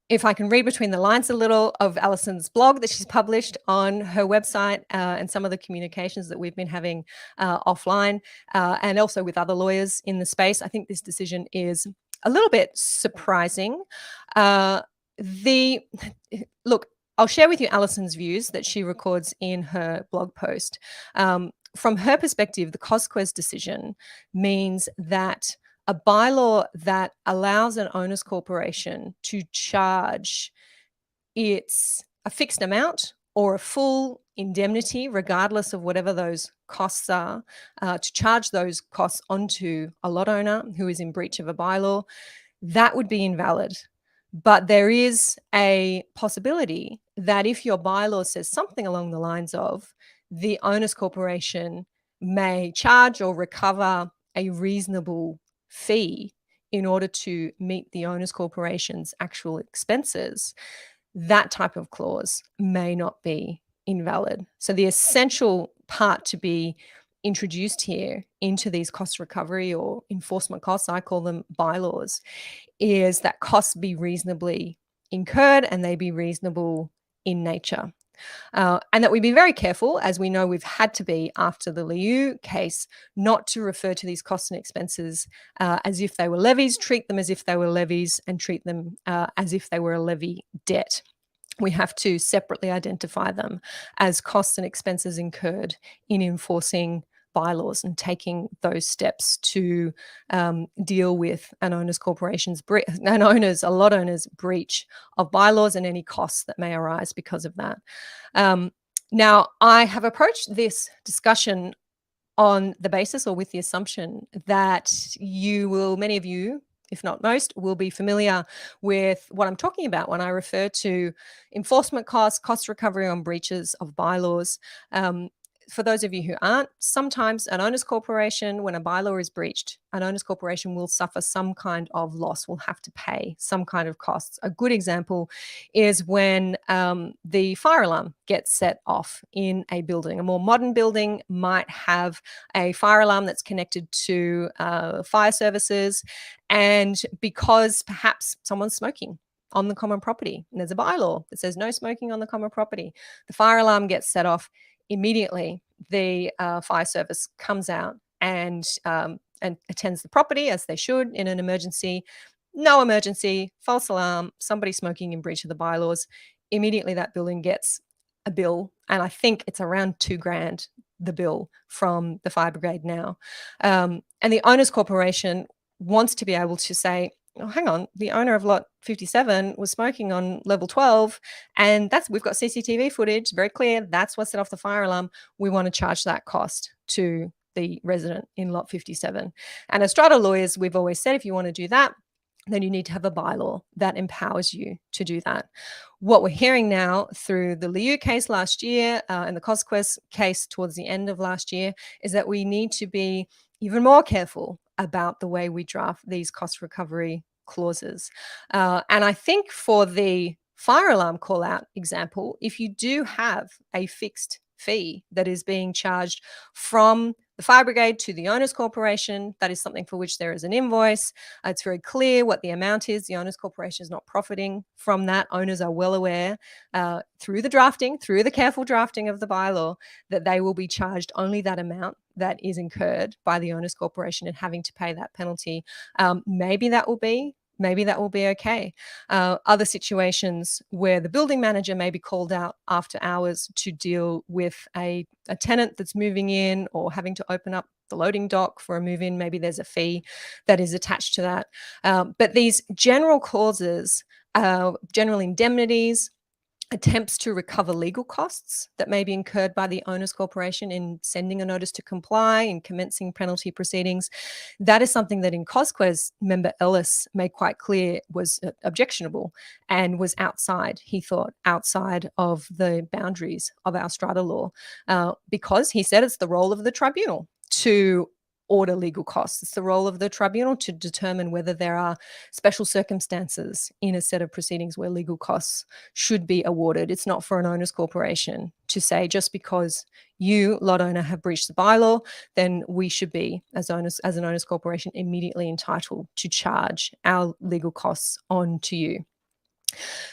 If I can read between the lines a little of Alison's blog that she's published on her website and some of the communications that we've been having offline and also with other lawyers in the space, I think this decision is a little bit surprising. Look, I'll share with you Alison's views that she records in her blog post. From her perspective, the Cosquez decision means that a bylaw that allows an owners corporation to charge a fixed amount or a full indemnity, regardless of whatever those costs are, to charge those costs onto a lot owner who is in breach of a bylaw, that would be invalid. But there is a possibility that if your bylaw says something along the lines of the owners corporation may charge or recover a reasonable fee in order to meet the owners corporation's actual expenses, that type of clause may not be invalid. So the essential part to be introduced here into these cost recovery or enforcement costs, I call them bylaws, is that costs be reasonably incurred and they be reasonable in nature. And that we be very careful, as we know we've had to be after the Liu case, not to refer to these costs and expenses as if they were levies, treat them as if they were levies, and treat them as if they were a levy debt. We have to separately identify them as costs and expenses incurred in enforcing bylaws and taking those steps to deal with a lot owners breach of bylaws and any costs that may arise because of that. Now, I have approached this discussion on the basis or with the assumption that many of you, if not most, will be familiar with what I'm talking about when I refer to enforcement costs, cost recovery on breaches of bylaws. For those of you who aren't, sometimes an owners corporation, when a bylaw is breached, an owners corporation will suffer some kind of loss, will have to pay some kind of costs. A good example is when the fire alarm gets set off in a building. A more modern building might have a fire alarm that's connected to fire services, and because perhaps someone's smoking on the common property, and there's a bylaw that says no smoking on the common property, the fire alarm gets set off. Immediately, the fire service comes out and attends the property as they should in an emergency. No emergency, false alarm, somebody smoking in breach of the bylaws. Immediately, that building gets a bill, and I think it's around $2,000, the bill from the fire brigade now. And the owners corporation wants to be able to say, oh, hang on, the owner of lot 57 was smoking on level 12, and we've got CCTV footage, very clear, that's what set off the fire alarm. We want to charge that cost to the resident in lot 57. And as strata lawyers, we've always said if you want to do that, then you need to have a bylaw that empowers you to do that. What we're hearing now through the Liu case last year and the Cosquez case towards the end of last year is that we need to be even more careful about the way we draft these cost recovery clauses. And I think for the fire alarm call out example, if you do have a fixed fee that is being charged from the fire brigade to the owners corporation, that is something for which there is an invoice. It's very clear what the amount is. The owners corporation is not profiting from that. Owners are well aware through the careful drafting of the bylaw, that they will be charged only that amount that is incurred by the owners corporation and having to pay that penalty. Maybe that will be okay. Other situations where the building manager may be called out after hours to deal with a tenant that's moving in or having to open up the loading dock for a move-in, maybe there's a fee that is attached to that. But these general clauses, general indemnities, attempts to recover legal costs that may be incurred by the owners corporation in sending a notice to comply and commencing penalty proceedings. That is something that in Cosquez, member Ellis made quite clear was objectionable and was outside of the boundaries of our strata law, because he said it's the role of the tribunal to order legal costs. It's the role of the tribunal to determine whether there are special circumstances in a set of proceedings where legal costs should be awarded. It's not for an owner's corporation to say, just because you, lot owner, have breached the bylaw, then we should be, as an owner's corporation, immediately entitled to charge our legal costs on to you.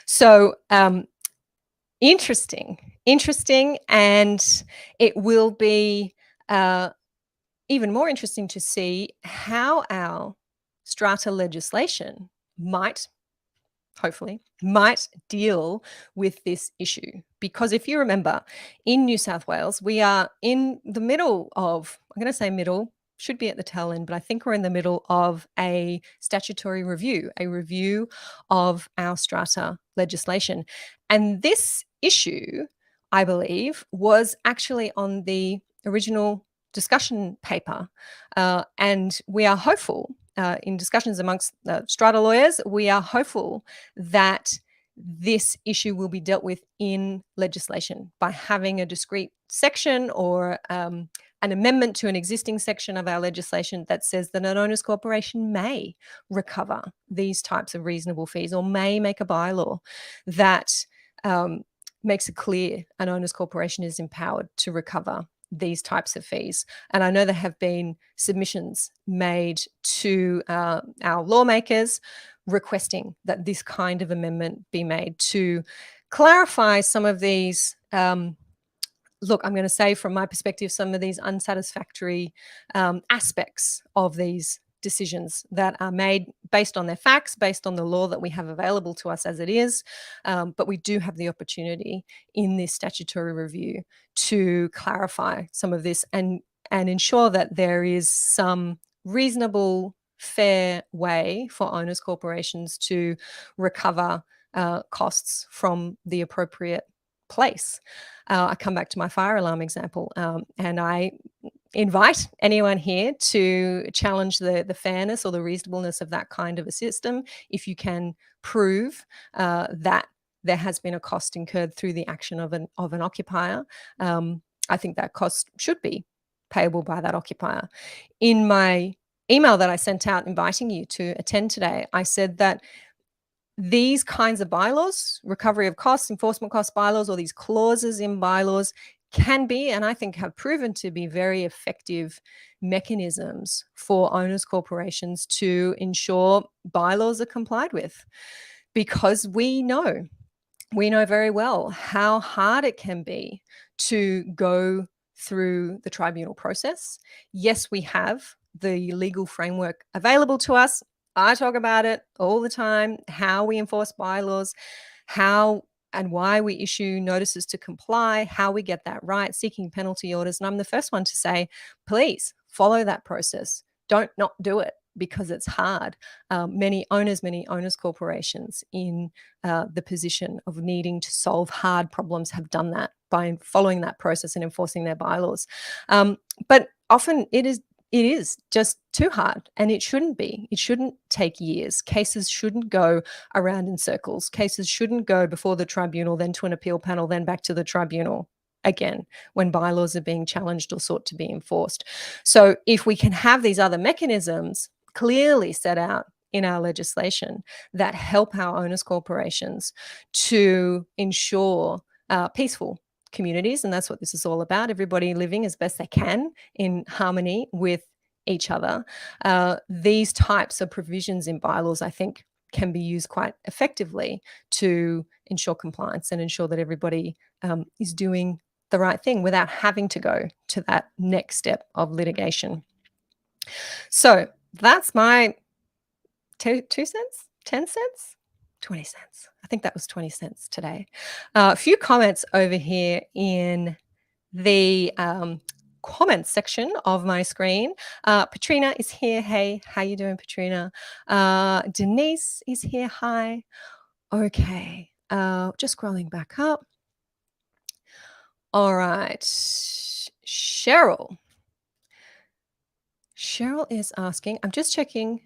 So interesting, and it will be even more interesting to see how our strata legislation hopefully might deal with this issue. Because if you remember, in New South Wales, we are in the middle of, I'm going to say middle, should be at the tail end, but I think we're in the middle of a statutory review, a review of our strata legislation. And this issue, I believe, was actually on the original discussion paper. And we are hopeful, in discussions amongst strata lawyers, we are hopeful that this issue will be dealt with in legislation by having a discrete section or an amendment to an existing section of our legislation that says that an owner's corporation may recover these types of reasonable fees, or may make a bylaw that makes it clear an owner's corporation is empowered to recover these types of fees. And I know there have been submissions made to our lawmakers requesting that this kind of amendment be made to clarify some of these, look, I'm going to say from my perspective, some of these unsatisfactory aspects of these decisions that are made based on their facts, based on the law that we have available to us as it is. But we do have the opportunity in this statutory review to clarify some of this and ensure that there is some reasonable, fair way for owners' corporations to recover costs from the appropriate place. I come back to my fire alarm example, and I invite anyone here to challenge the fairness or the reasonableness of that kind of a system if you can prove that there has been a cost incurred through the action of an occupier. I think that cost should be payable by that occupier. In my email that I sent out inviting you to attend today, I said that these kinds of bylaws, recovery of costs, enforcement cost bylaws, or these clauses in bylaws can be, and I think have proven to be, very effective mechanisms for owners' corporations to ensure bylaws are complied with. Because we know very well how hard it can be to go through the tribunal process. Yes, we have the legal framework available to us. I talk about it all the time, how we enforce bylaws, how and why we issue notices to comply, how we get that right, seeking penalty orders. And I'm the first one to say, please follow that process. Don't not do it because it's hard. Many owners corporations in the position of needing to solve hard problems have done that by following that process and enforcing their bylaws. But often it is just too hard, and it shouldn't be. It shouldn't take years. Cases shouldn't go around in circles. Cases shouldn't go before the tribunal, then to an appeal panel, then back to the tribunal again when bylaws are being challenged or sought to be enforced. So if we can have these other mechanisms clearly set out in our legislation that help our owners corporations to ensure peaceful communities, and that's what this is all about, everybody living as best they can in harmony with each other. These types of provisions in bylaws, I think, can be used quite effectively to ensure compliance and ensure that everybody is doing the right thing without having to go to that next step of litigation. So that's my 2 cents, 10 cents, 20 cents. I think that was 20 cents today. A few comments over here in the comments section of my screen. Patrina is here. Hey, how you doing, Patrina? Denise is here. Hi. Okay. Just scrolling back up. All right. Cheryl is asking, I'm just checking.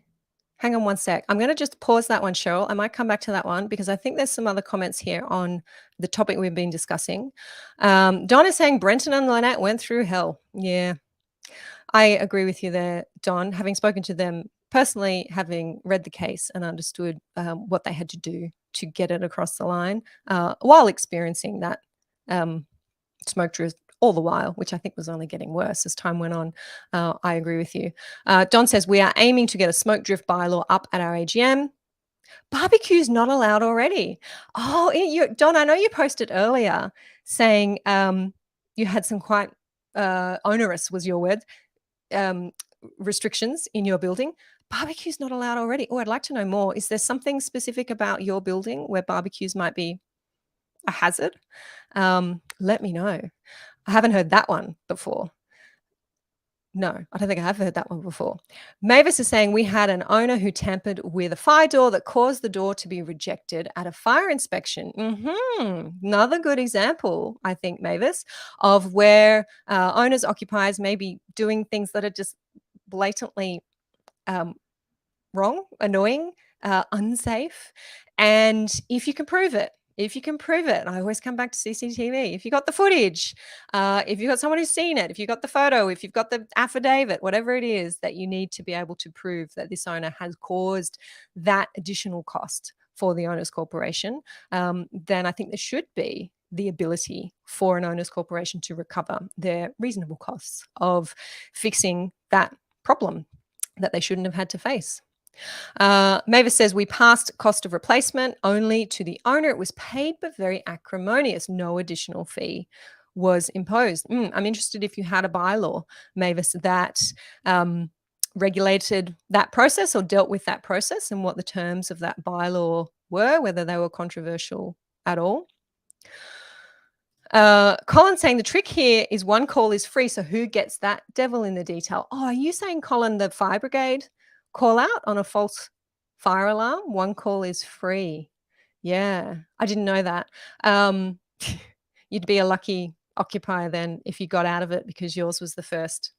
Hang on one sec. I'm going to just pause that one, Cheryl. I might come back to that one because I think there's some other comments here on the topic we've been discussing. Don is saying Brenton and Lynette went through hell. Yeah. I agree with you there, Don. Having spoken to them personally, having read the case and understood what they had to do to get it across the line, while experiencing that um, smoke drift all the while, which I think was only getting worse as time went on. I agree with you. Don says, we are aiming to get a smoke drift bylaw up at our AGM. Barbecue's not allowed already. Oh, Don, I know you posted earlier saying you had some quite onerous, was your word, um, restrictions in your building. Barbecue's not allowed already. Oh, I'd like to know more. Is there something specific about your building where barbecues might be a hazard? Let me know. I haven't heard that one before. No, I don't think I have heard that one before. Mavis is saying we had an owner who tampered with a fire door that caused the door to be rejected at a fire inspection. Another good example, I think, Mavis, of where owners, occupiers may be doing things that are just blatantly um, wrong, annoying, unsafe. And if you can prove it, I always come back to CCTV. If you got the footage, if you've got someone who's seen it, if you've got the photo, if you've got the affidavit, whatever it is that you need to be able to prove that this owner has caused that additional cost for the owner's corporation, then I think there should be the ability for an owner's corporation to recover their reasonable costs of fixing that problem that they shouldn't have had to face. Mavis says we passed cost of replacement only to the owner. It was paid, but very acrimonious. No additional fee was imposed. I'm interested if you had a bylaw, Mavis, that regulated that process or dealt with that process and what the terms of that bylaw were, whether they were controversial at all. Colin saying the trick here is one call is free. So who gets that? Devil in the detail. Oh, are you saying, Colin, the fire brigade call out on a false fire alarm? One call is free. Yeah, I didn't know that. You'd be a lucky occupier then if you got out of it because yours was the first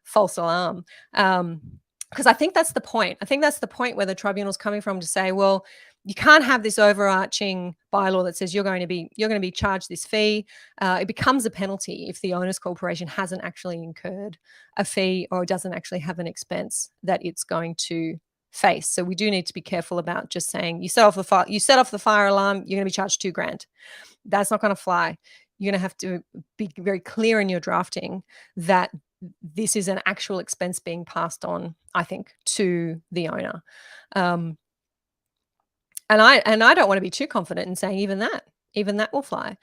false alarm. Because I think that's the point. I think that's the point where the tribunal's coming from to say, well, you can't have this overarching bylaw that says you're going to be charged this fee. It becomes a penalty if the owner's corporation hasn't actually incurred a fee or doesn't actually have an expense that it's going to face. So we do need to be careful about just saying you set off the fire alarm, you're going to be charged $2,000. That's not going to fly. You're going to have to be very clear in your drafting that this is an actual expense being passed on, I think, to the owner. And I don't want to be too confident in saying even that will fly.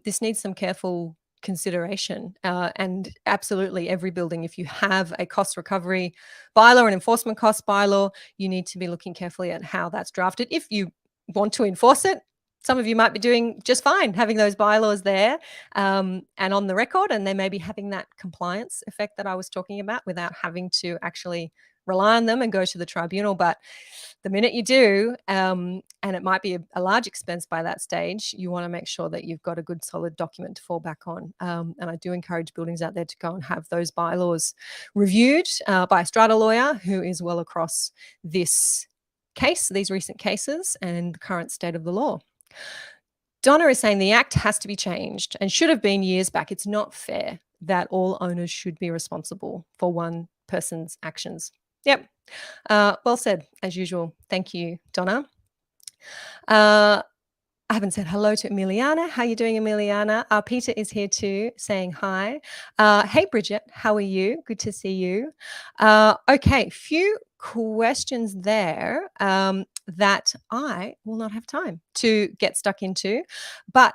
This needs some careful consideration. And absolutely every building, if you have a cost recovery bylaw, an enforcement cost bylaw, you need to be looking carefully at how that's drafted. If you want to enforce it, some of you might be doing just fine having those bylaws there and on the record, and they may be having that compliance effect that I was talking about without having to actually rely on them and go to the tribunal. But the minute you do, and it might be a large expense by that stage, you want to make sure that you've got a good solid document to fall back on. And I do encourage buildings out there to go and have those bylaws reviewed by a strata lawyer who is well across this case, these recent cases, and the current state of the law. Donna is saying the Act has to be changed and should have been years back. It's not fair that all owners should be responsible for one person's actions. Yep. Well said, as usual. Thank you, Donna. I haven't said hello to Emiliana. How are you doing, Emiliana? Peter is here too, saying hi. Hey, Bridget, how are you? Good to see you. Okay, few questions there that I will not have time to get stuck into. But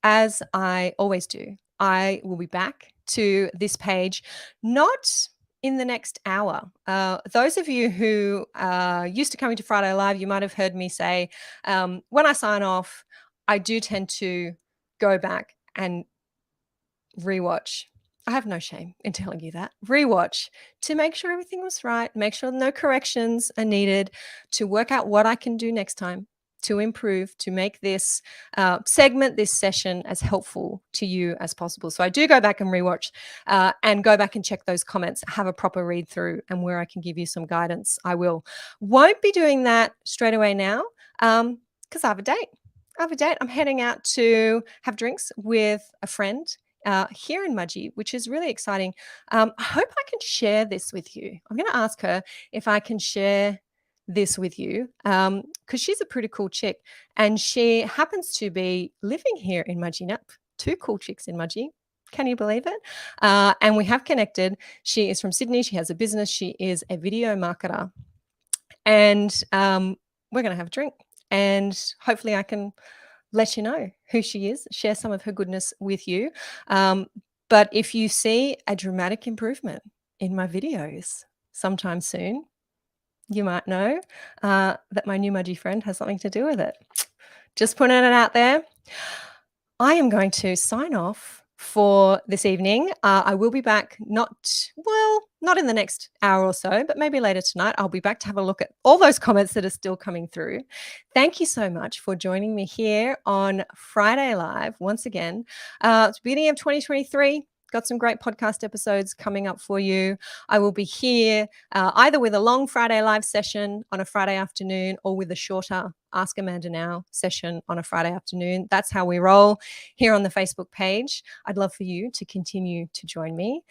as I always do, I will be back to this page, not in the next hour. Those of you who are used to coming to Friday Live, you might have heard me say, when I sign off, I do tend to go back and rewatch. I have no shame in telling you that. Rewatch to make sure everything was right, make sure no corrections are needed, to work out what I can do next time to improve, to make this segment, this session as helpful to you as possible. So I do go back and rewatch and go back and check those comments, have a proper read through, and where I can give you some guidance, I will. Won't be doing that straight away now because I have a date. I'm heading out to have drinks with a friend here in Mudgee, which is really exciting. I hope I can share this with you. I'm going to ask her if I can share this with you because she's a pretty cool chick, and she happens to be living here in Mudgee. Now, two cool chicks in Mudgee. Can you believe it? And we have connected. She is from Sydney. She has a business. She is a video marketer. And we're going to have a drink. And hopefully I can let you know who she is, share some of her goodness with you. But if you see a dramatic improvement in my videos sometime soon, you might know that my new Mudgee friend has something to do with it. Just putting it out there. I am going to sign off for this evening. I will be back not in the next hour or so, but maybe later tonight. I'll be back to have a look at all those comments that are still coming through. Thank you so much for joining me here on Friday Live once again. It's the beginning of 2023. Got some great podcast episodes coming up for you. I will be here either with a long Friday Live session on a Friday afternoon or with a shorter Ask Amanda Now session on a Friday afternoon. That's how we roll here on the Facebook page. I'd love for you to continue to join me.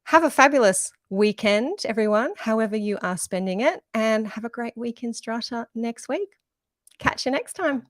Have a fabulous weekend, everyone, however you are spending it, and have a great week in Strata next week. Catch you next time.